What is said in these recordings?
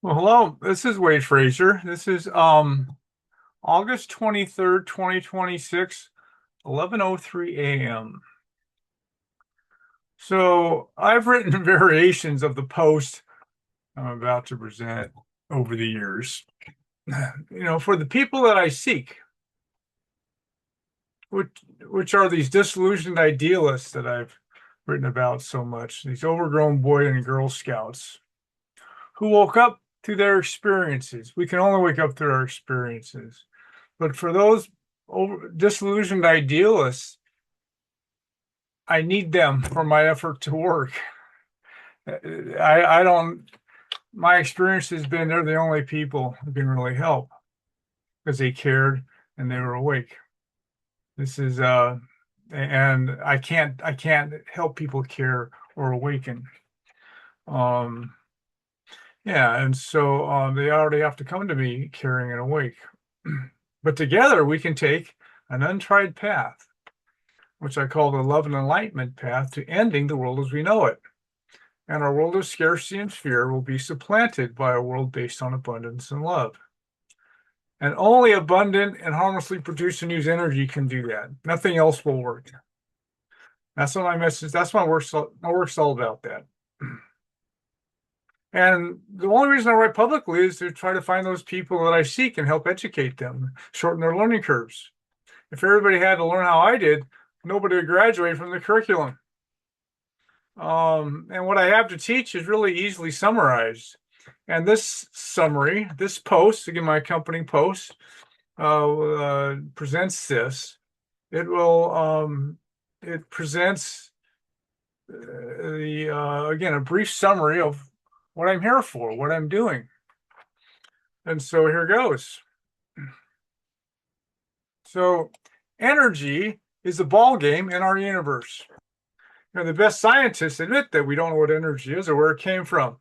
Well, hello. This is Wade Frazier. This is August 23rd, 2026, 11:03 a.m. So I've written variations of the post I'm about to present over the years. For the people that I seek, which are these disillusioned idealists that I've written about so much, these overgrown boy and girl scouts who woke up through their experiences. We can only wake up through our experiences. But for those disillusioned idealists, I need them for my effort to work. I don't, my experience has been they're the only people who can really help because they cared and they were awake. This is, and I can't help people care or awaken. Um, yeah, and so they already have to come to me caring and awake. But together we can take an untried path, which I call the love and enlightenment path to ending the world as we know it. And our world of scarcity and fear will be supplanted by a world based on abundance and love. And only abundant and harmlessly produced and used energy can do that. Nothing else will work. That's what my message. That's my work's. My work's all about that. And the only reason I write publicly is to try to find those people that I seek and help educate them, shorten their learning curves. If everybody had to learn how I did, nobody would graduate from the curriculum. And what I have to teach is really easily summarized. And this summary, this post, again, my accompanying post, presents this. It presents again, a brief summary of what I'm here for, what I'm doing. And so here goes. So energy is the ball game in our universe. The best scientists admit that we don't know what energy is or where it came from,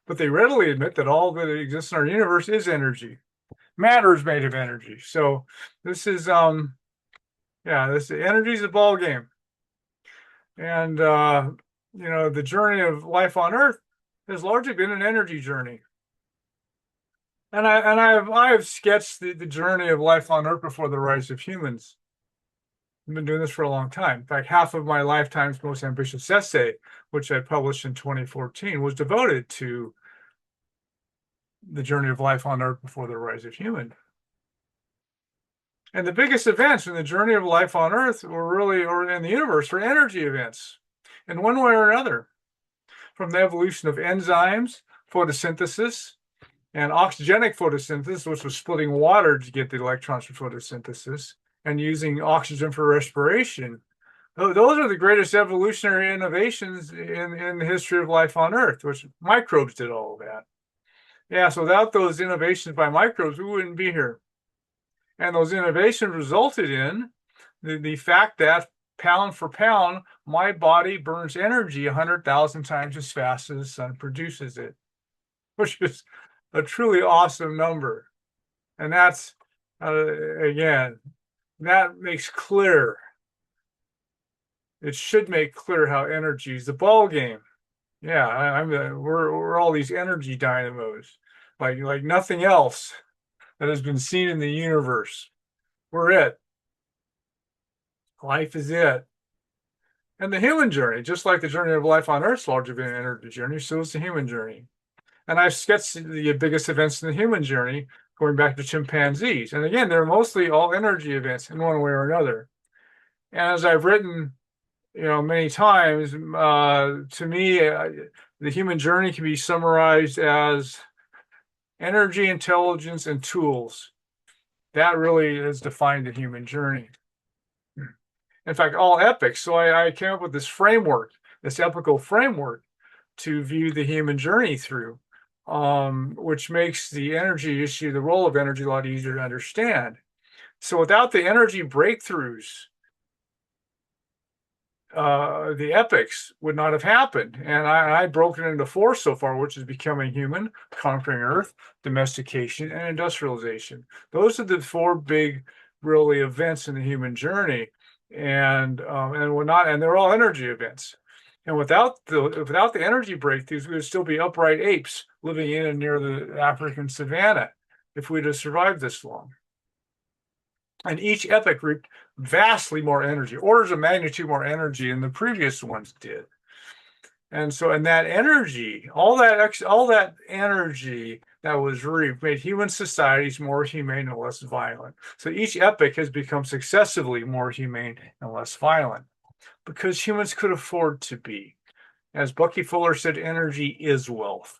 but they readily admit that all that exists in our universe is energy. Matter is made of energy. So this is this energy is a ball game. And the journey of life on Earth has largely been an energy journey. And I have sketched the journey of life on Earth before the rise of humans. I've been doing this for a long time. In fact, half of my lifetime's most ambitious essay, which I published in 2014, was devoted to the journey of life on Earth before the rise of human. And the biggest events in the journey of life on Earth or in the universe, were energy events in one way or another, from the evolution of enzymes, photosynthesis, and oxygenic photosynthesis, which was splitting water to get the electrons for photosynthesis, and using oxygen for respiration. Those are the greatest evolutionary innovations in the history of life on Earth, which microbes did all of that. Yeah, so without those innovations by microbes, we wouldn't be here. And those innovations resulted in the fact that pound for pound, my body burns energy 100,000 times as fast as the sun produces it, which is a truly awesome number. And that's, again, that makes clear. It should make clear how energy is the ball game. Yeah, we're all these energy dynamos, like nothing else that has been seen in the universe. We're it. Life is it. And the human journey, just like the journey of life on Earth, largely been an energy journey, so is the human journey. And I've sketched the biggest events in the human journey, going back to chimpanzees. And again, they're mostly all energy events in one way or another. And as I've written, many times, to me, the human journey can be summarized as energy, intelligence, and tools. That really has defined the human journey. In fact, all epics. So I came up with this framework, this epical framework to view the human journey through, which makes the energy issue, the role of energy, a lot easier to understand. So without the energy breakthroughs, the epics would not have happened. And I broke it into four so far, which is becoming human, conquering Earth, domestication, and industrialization. Those are the four big, really, events in the human journey, and they're all energy events. And without the energy breakthroughs, we would still be upright apes living in and near the African savanna if we'd have survived this long. And each epoch reaped vastly more energy, orders of magnitude more energy than the previous ones did. And so, and that energy, all that energy that was reaped made human societies more humane and less violent. So each epoch has become successively more humane and less violent because humans could afford to be. As Bucky Fuller said, energy is wealth.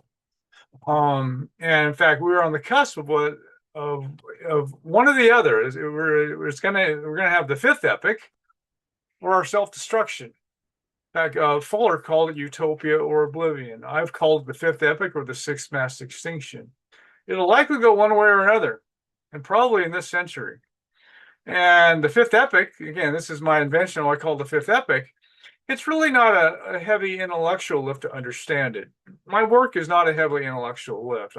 And in fact, we were on the cusp of one or the other. We're gonna have the fifth epoch or our self-destruction. In fact, Fuller called it utopia or oblivion. I've called it the fifth epoch or the sixth mass extinction. It'll likely go one way or another, and probably in this century. And the fifth epoch, again, this is my invention, what I call the fifth epoch. It's really not a heavy intellectual lift to understand it. My work is not a heavily intellectual lift.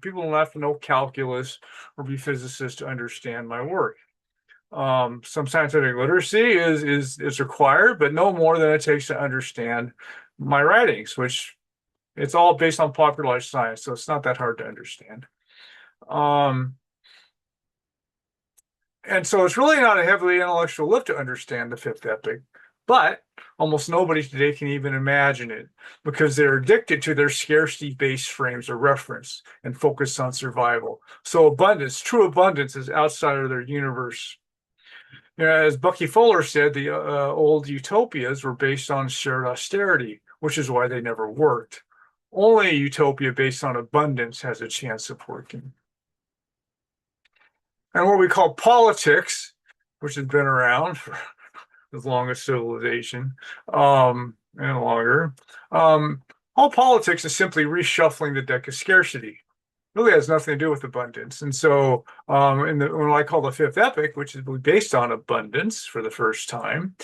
People don't have to know calculus or be physicists to understand my work. Some scientific literacy is required, but no more than it takes to understand my writings, which it's all based on popularized science, so it's not that hard to understand. And so it's really not a heavily intellectual lift to understand the fifth epoch, but almost nobody today can even imagine it because they're addicted to their scarcity-based frames of reference and focus on survival. So true abundance is outside of their universe. As Bucky Fuller said, the old utopias were based on shared austerity, which is why they never worked. Only a utopia based on abundance has a chance of working. And what we call politics, which has been around for as long as civilization, and longer, all politics is simply reshuffling the deck of scarcity. Really has nothing to do with abundance. And so when I call the fifth epoch, which is based on abundance for the first time,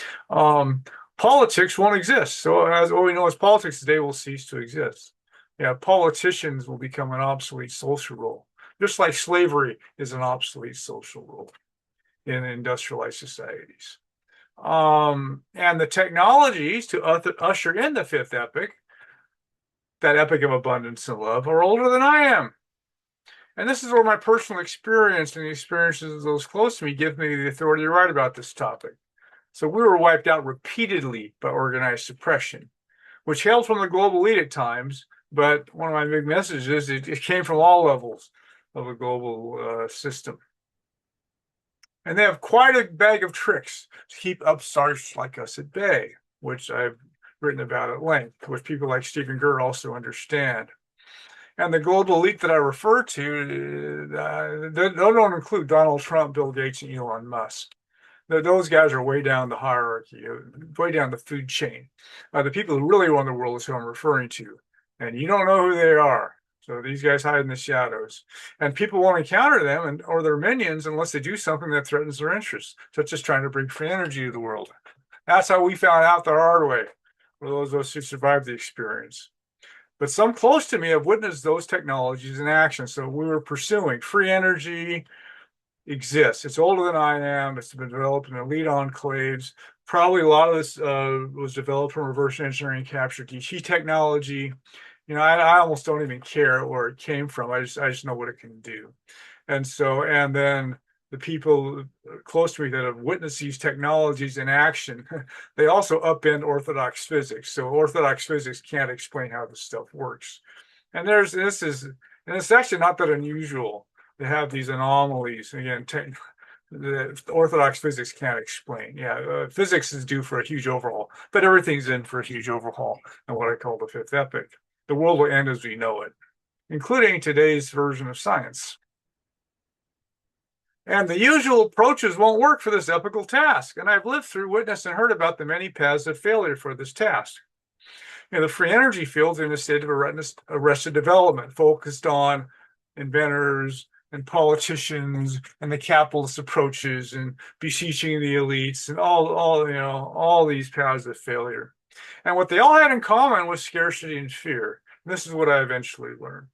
politics won't exist. So as what we know as politics today will cease to exist. Yeah, politicians will become an obsolete social role, just like slavery is an obsolete social role in industrialized societies. And the technologies to usher in the fifth epoch, that epoch of abundance and love, are older than I am. And this is where my personal experience and the experiences of those close to me give me the authority to write about this topic. So we were wiped out repeatedly by organized suppression, which hailed from the global elite at times, but one of my big messages, it came from all levels of the global system. And they have quite a bag of tricks to keep upstarts like us at bay, which I've written about at length, which people like Stephen Gert also understand. And the global elite that I refer to, they don't include Donald Trump, Bill Gates, and Elon Musk. Those guys are way down the hierarchy, way down the food chain. The people who really run the world is who I'm referring to. And you don't know who they are. So these guys hide in the shadows. And people won't encounter them or their minions unless they do something that threatens their interests, such as trying to bring free energy to the world. That's how we found out the hard way, for those of us who survived the experience. But some close to me have witnessed those technologies in action. So we were pursuing free energy exists. It's older than I am. It's been developed in elite enclaves. Probably a lot of this was developed from reverse engineering capture DC technology. I almost don't even care where it came from. I just know what it can do. And then the people close to me that have witnessed these technologies in action, they also upend orthodox physics. So orthodox physics can't explain how this stuff works. And it's actually not that unusual to have these anomalies. Again, the orthodox physics can't explain. Yeah, physics is due for a huge overhaul, but everything's in for a huge overhaul in what I call the fifth epoch. The world will end as we know it, including today's version of science. And the usual approaches won't work for this epical task. And I've lived through, witnessed, and heard about the many paths of failure for this task. The free energy fields are in a state of arrested development, focused on inventors and politicians and the capitalist approaches and beseeching the elites and all these paths of failure. And what they all had in common was scarcity and fear. And this is what I eventually learned.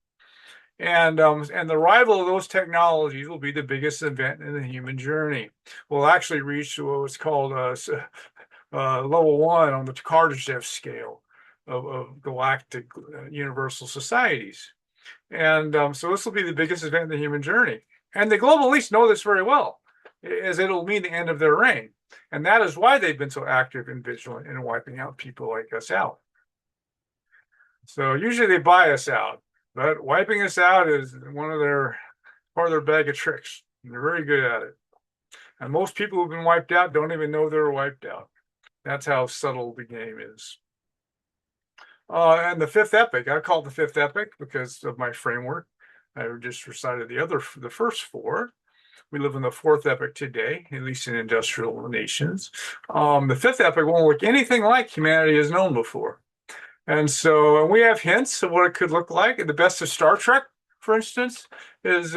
And the arrival of those technologies will be the biggest event in the human journey. We'll actually reach what's called level 1 on the Kardashev scale, of galactic universal societies. And so this will be the biggest event in the human journey. And the global elites know this very well, as it'll mean the end of their reign. And that is why they've been so active and vigilant in wiping out people like us out. So usually they buy us out, but wiping us out is part of their bag of tricks. And they're very good at it. And most people who've been wiped out don't even know they're wiped out. That's how subtle the game is. And the fifth epic, I call it the fifth epic because of my framework. I just recited the first four. We live in the fourth epoch today, at least in industrial nations. The fifth epoch won't look anything like humanity has known before. And so we have hints of what it could look like. The best of Star Trek, for instance, is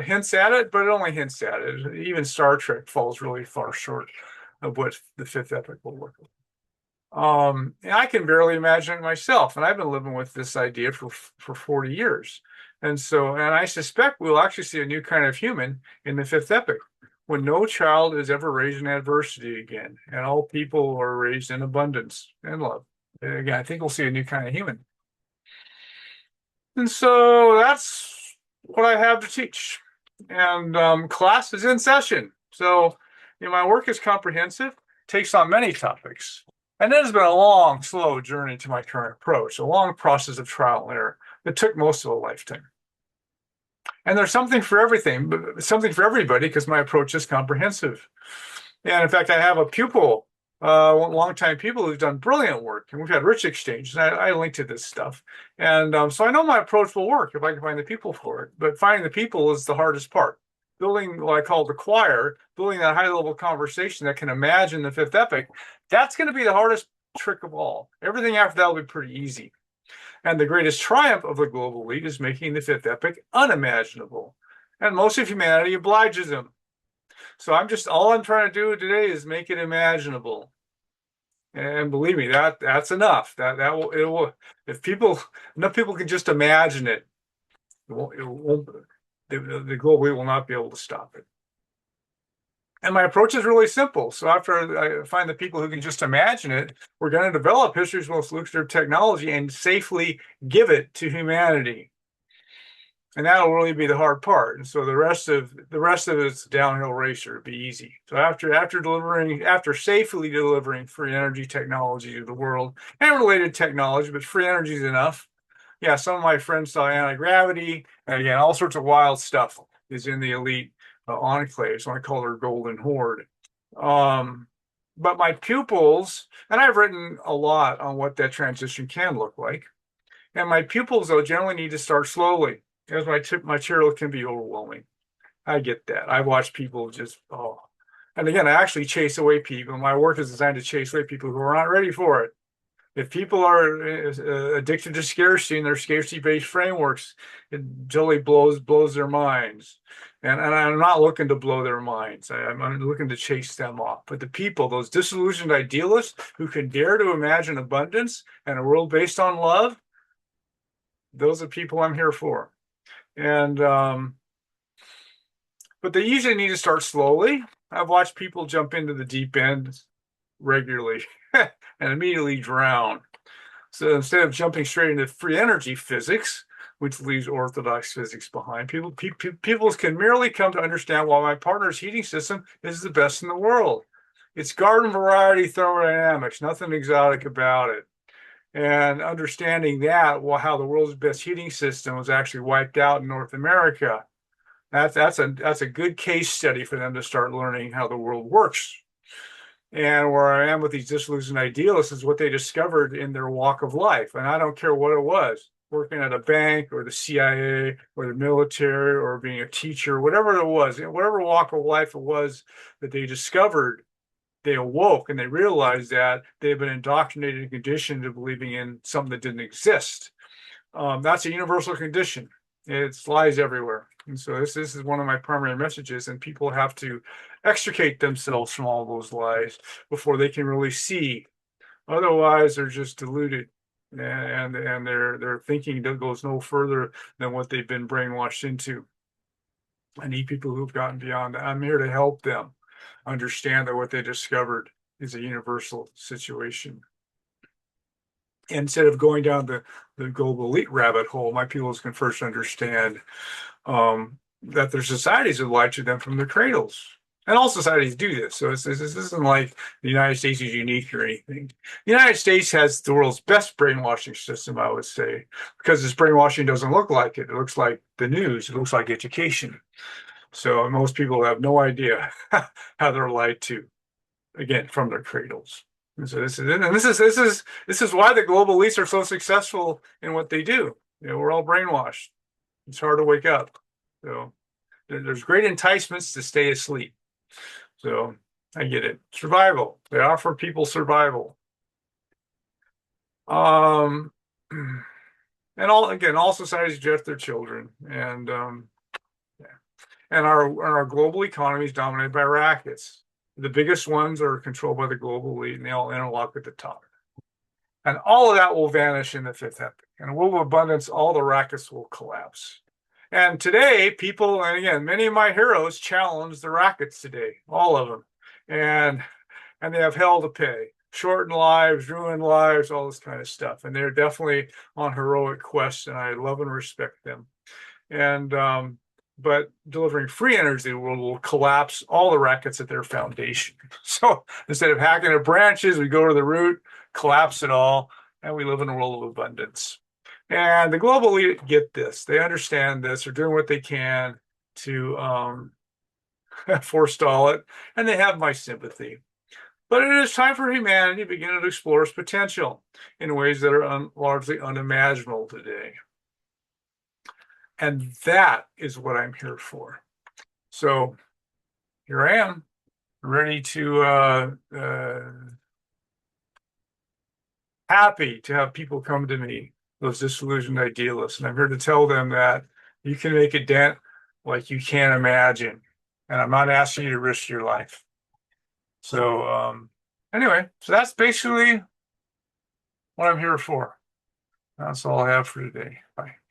hints at it, but it only hints at it. Even Star Trek falls really far short of what the fifth epoch will look like. And I can barely imagine it myself, and I've been living with this idea for 40 years. And I suspect we'll actually see a new kind of human in the fifth epoch, when no child is ever raised in adversity again, and all people are raised in abundance and love. And again, I think we'll see a new kind of human. And so that's what I have to teach. And class is in session. So my work is comprehensive, takes on many topics. And it has been a long, slow journey to my current approach, a long process of trial and error that took most of a lifetime. And there's something for everything, something for everybody, because my approach is comprehensive. And in fact, I have a pupil, longtime people who've done brilliant work, and we've had rich exchanges. And I link to this stuff. And so I know my approach will work if I can find the people for it. But finding the people is the hardest part. Building what I call the choir, building that high-level conversation that can imagine the fifth epoch, that's going to be the hardest trick of all. Everything after that will be pretty easy. And the greatest triumph of the global elite is making the fifth epoch unimaginable. And most of humanity obliges them. So all I'm trying to do today is make it imaginable. And believe me, that's enough. It will, if enough people can just imagine it, the global elite will not be able to stop it. And my approach is really simple. So after I find the people who can just imagine it, we're going to develop history's most lucrative technology and safely give it to humanity. And that'll really be the hard part. And so the rest of it's a downhill race, or it'll be easy. So after safely delivering free energy technology to the world and related technology, but free energy is enough. Yeah, some of my friends saw anti-gravity, and again, all sorts of wild stuff is in the elite enclave. So I call her Golden Horde. But my pupils, and I've written a lot on what that transition can look like. And my pupils, though, generally need to start slowly, as my material can be overwhelming. I get that. I watch people and again, I actually chase away people. My work is designed to chase away people who are not ready for it. If people are addicted to scarcity and their scarcity-based frameworks, it totally blows their minds. And I'm not looking to blow their minds. I'm looking to chase them off. But the people, those disillusioned idealists who can dare to imagine abundance and a world based on love, those are people I'm here for. And but they usually need to start slowly. I've watched people jump into the deep end regularly and immediately drown. So instead of jumping straight into free energy physics, which leaves orthodox physics behind, people can merely come to understand why my partner's heating system is the best in the world. It's garden variety thermodynamics, nothing exotic about it. And understanding that, how the world's best heating system was actually wiped out in North America, that's a good case study for them to start learning how the world works. And where I am with these disillusioned idealists is what they discovered in their walk of life. And I don't care what it was, working at a bank or the CIA or the military or being a teacher, whatever it was, whatever walk of life it was that they discovered, they awoke and they realized that they had been indoctrinated and conditioned to believing in something that didn't exist. That's a universal condition. It lies everywhere. And so this is one of my primary messages, and people have to extricate themselves from all those lies before they can really see. Otherwise, they're just deluded, and their thinking goes no further than what they've been brainwashed into. I need people who've gotten beyond that. I'm here to help them understand that what they discovered is a universal situation. instead of going down the global elite rabbit hole, my pupils can first understand that their societies have lied to them from their cradles. And all societies do this. So this isn't like the United States is unique or anything. The United States has the world's best brainwashing system, I would say, because this brainwashing doesn't look like it. It looks like the news. It looks like education. So most people have no idea how they're lied to, again, from their cradles. And so this is why the global elites are so successful in what they do. We're all brainwashed. It's hard to wake up. So there's great enticements to stay asleep. So I get it. Survival. They offer people survival. Um, and all societies jet their children, yeah. And our global economy is dominated by rackets. The biggest ones are controlled by the global elite, and they all interlock at the top. And all of that will vanish in the fifth epoch. In a world of abundance, all the rackets will collapse. And today, people, and again, many of my heroes challenge the rackets today, all of them. And they have hell to pay. Shortened lives, ruined lives, all this kind of stuff. And they're definitely on heroic quests, and I love and respect them. And but delivering free energy will collapse all the rackets at their foundation. So instead of hacking at branches, we go to the root, collapse it all, and we live in a world of abundance. And the global elite get this. They understand this. They're doing what they can to forestall it, and they have my sympathy. But it is time for humanity to begin to explore its potential in ways that are largely unimaginable today. And that is what I'm here for. So here I am, ready to happy to have people come to me, those disillusioned idealists. And I'm here to tell them that you can make a dent like you can't imagine. And I'm not asking you to risk your life. So anyway, so that's basically what I'm here for. That's all I have for today. Bye.